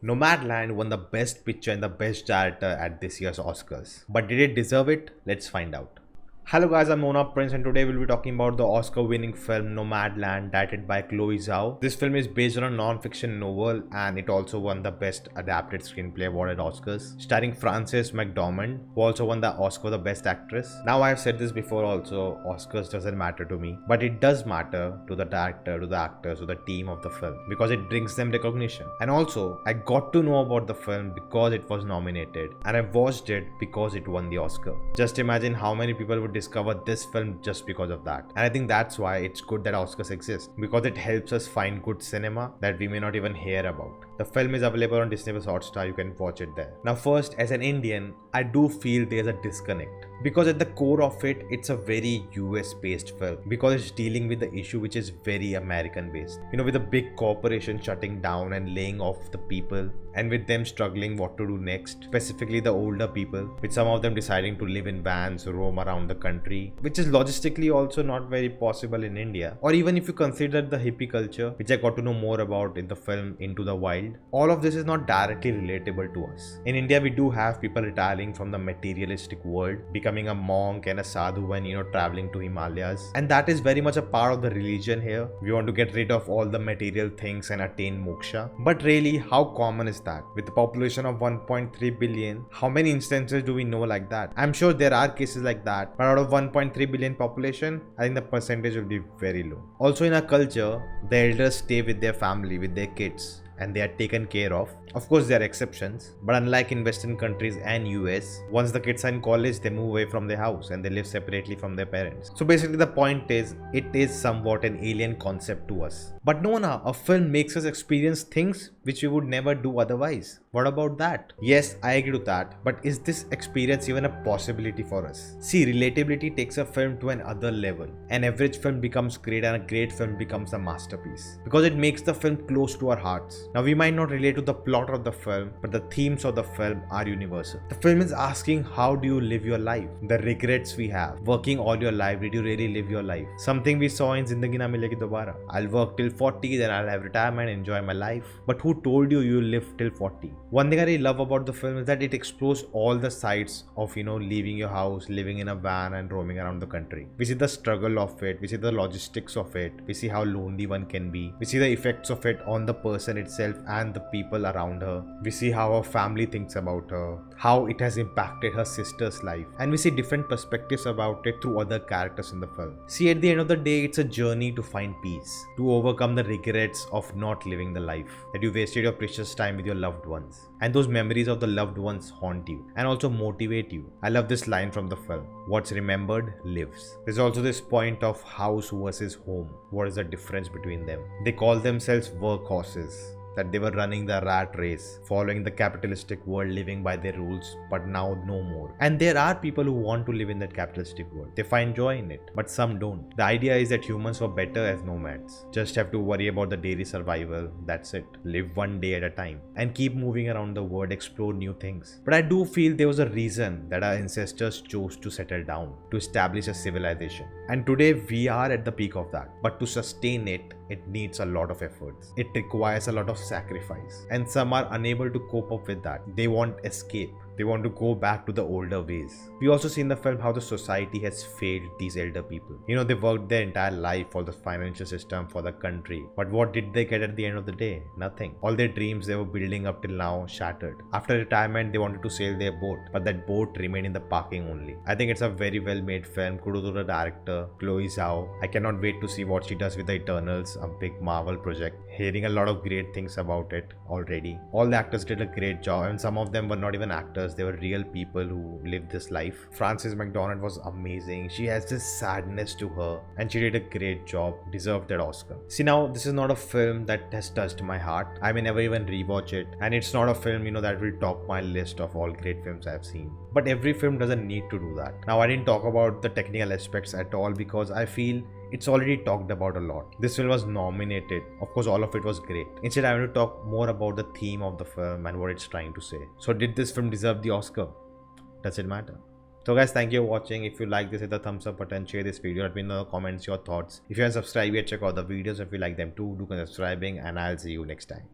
Nomadland won the Best Picture and the Best Director at this year's Oscars. But did it deserve it? Let's find out. Hello guys, I'm Mona Prince and today we'll be talking about the Oscar-winning film Nomadland, directed by Chloe Zhao. This film is based on a non-fiction novel and it also won the Best Adapted Screenplay award at Oscars, starring Frances McDormand, who also won the Oscar for the Best Actress. Now I've said this before also, Oscars doesn't matter to me, but it does matter to the director, to the actors, to the team of the film, because it brings them recognition. And also, I got to know about the film because it was nominated and I watched it because it won the Oscar. Just imagine how many people would discover this film just because of that. And I think that's why it's good that Oscars exist, because it helps us find good cinema that we may not even hear about. The film is available on Disney+ Hotstar, you can watch it there. Now first, as an Indian, I do feel there's a disconnect, because at the core of it, it's a very US based film, because it's dealing with the issue which is very American based. With a big corporation shutting down and laying off the people, and with them struggling what to do next, specifically the older people, with some of them deciding to live in vans, roam around the country, which is logistically also not very possible in India. Or even if you consider the hippie culture, which I got to know more about in the film Into the Wild, all of this is not directly relatable to us. In India, we do have people retiring from the materialistic world, becoming a monk and a sadhu when traveling to Himalayas, and that is very much a part of the religion here. We want to get rid of all the material things and attain moksha. But really, how common is that? With a population of 1.3 billion, how many instances do we know like that? I'm sure there are cases like that, but out of 1.3 billion population, I think the percentage will be very low. Also in our culture, the elders stay with their family, with their kids, and they are taken care of. Of course, there are exceptions, but unlike in Western countries and US, once the kids are in college, they move away from their house and they live separately from their parents. So basically the point is, it is somewhat an alien concept to us. But no, a film makes us experience things which we would never do otherwise. What about that? Yes, I agree to that, but is this experience even a possibility for us? See, relatability takes a film to another level. An average film becomes great and a great film becomes a masterpiece, because it makes the film close to our hearts. Now we might not relate to the plot of the film, but the themes of the film are universal. The film is asking, how do you live your life? The regrets we have. Working all your life, did you really live your life? Something we saw in Zindagi Na Milegi Dobara. I'll work till 40, then I'll have retirement, enjoy my life. But who told you you'll live till 40? One thing I really love about the film is that it explores all the sides of, leaving your house, living in a van and roaming around the country. We see the struggle of it, we see the logistics of it, we see how lonely one can be, we see the effects of it on the person itself and the people around her. We see how her family thinks about her, how it has impacted her sister's life, and we see different perspectives about it through other characters in the film. See, at the end of the day, it's a journey to find peace, to overcome the regrets of not living the life, that you wasted your precious time with your loved ones. And those memories of the loved ones haunt you and also motivate you. I love this line from the film: what's remembered lives. There's also this point of house versus home. What is the difference between them? They call themselves workhorses, that they were running the rat race, following the capitalistic world, living by their rules, but now no more. And there are people who want to live in that capitalistic world. They find joy in it, but some don't. The idea is that humans were better as nomads. Just have to worry about the daily survival, that's it. Live one day at a time and keep moving around the world, explore new things. But I do feel there was a reason that our ancestors chose to settle down, to establish a civilization. And today we are at the peak of that. But to sustain it, it needs a lot of efforts. It requires a lot of sacrifice. And some are unable to cope up with that. They want escape. They want to go back to the older ways. We also see in the film how the society has failed these elder people. They worked their entire life for the financial system, for the country. But what did they get at the end of the day? Nothing. All their dreams they were building up till now shattered. After retirement, they wanted to sail their boat, but that boat remained in the parking only. I think it's a very well made film. Kudos to the director, Chloe Zhao. I cannot wait to see what she does with the Eternals, a big Marvel project. Hearing a lot of great things about it already. All the actors did a great job, and some of them were not even actors. They were real people who lived this life. Frances McDormand was amazing. She has this sadness to her and she did a great job. Deserved that Oscar. See, now this is not a film that has touched my heart. I may never even rewatch it, and it's not a film that will top my list of all great films I've seen. But every film doesn't need to do that. Now I didn't talk about the technical aspects at all because I feel it's already talked about a lot. This film was nominated. Of course, all of it was great. Instead, I want to talk more about the theme of the film and what it's trying to say. So did this film deserve the Oscar? Does it matter? So guys, thank you for watching. If you like this, hit the thumbs up button, share this video, let me know in the comments your thoughts. If you haven't subscribed yet, check out the videos. If you like them too, do consider subscribing, and I'll see you next time.